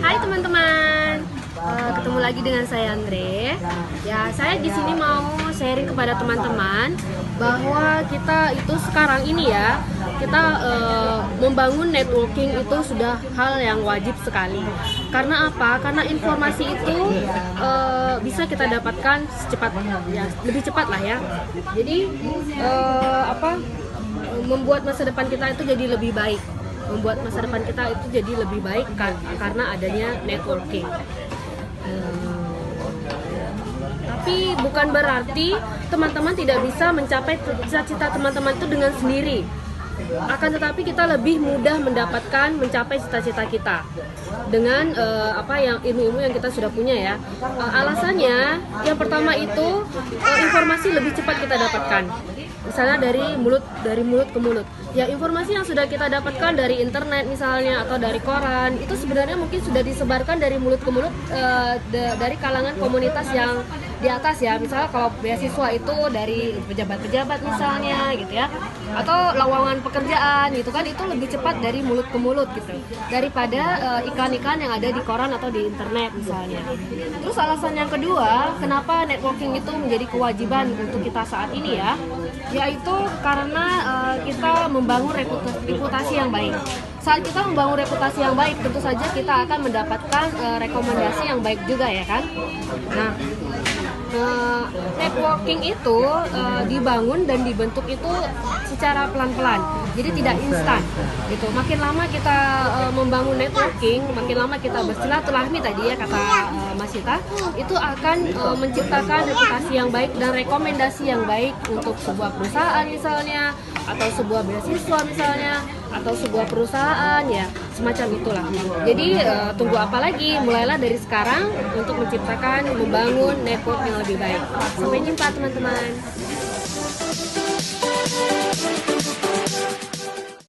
Hai teman-teman, ketemu lagi dengan saya Andre. Ya, saya di sini mau sharing kepada teman-teman bahwa kita itu sekarang ini ya, kita membangun networking itu sudah hal yang wajib sekali. Karena apa? Karena informasi itu bisa kita dapatkan secepat, ya, lebih cepat lah ya. Jadi membuat masa depan kita itu jadi lebih baik. Membuat masa depan kita itu jadi lebih baik karena adanya networking. Tapi bukan berarti teman-teman tidak bisa mencapai cita-cita teman-teman itu dengan sendiri. Akan tetapi kita lebih mudah mencapai cita-cita kita dengan ilmu-ilmu yang kita sudah punya ya. Alasannya yang pertama itu informasi lebih cepat kita dapatkan. Misalnya dari mulut ke mulut. Ya, informasi yang sudah kita dapatkan dari internet misalnya atau dari koran itu sebenarnya mungkin sudah disebarkan dari mulut ke mulut dari kalangan komunitas yang di atas ya. Misalnya kalau beasiswa itu dari pejabat-pejabat misalnya gitu ya, atau lowongan pekerjaan gitu kan, itu lebih cepat dari mulut ke mulut gitu daripada iklan-iklan yang ada di koran atau di internet misalnya. Terus alasan yang kedua kenapa networking itu menjadi kewajiban untuk kita saat ini ya, yaitu karena kita membangun reputasi yang baik. Saat kita membangun reputasi yang baik, tentu saja kita akan mendapatkan rekomendasi yang baik juga ya kan. Nah, networking itu dibangun dan dibentuk itu secara pelan-pelan, jadi tidak instan gitu. Makin lama kita membangun networking, makin lama kita bersilaturahmi tadi ya kata Mas Sita, itu akan menciptakan reputasi yang baik dan rekomendasi yang baik untuk sebuah perusahaan misalnya, atau sebuah beasiswa misalnya, atau sebuah perusahaan ya, semacam itulah. Jadi tunggu apa lagi, mulailah dari sekarang untuk menciptakan, membangun network yang lebih baik. Sampai jumpa teman-teman.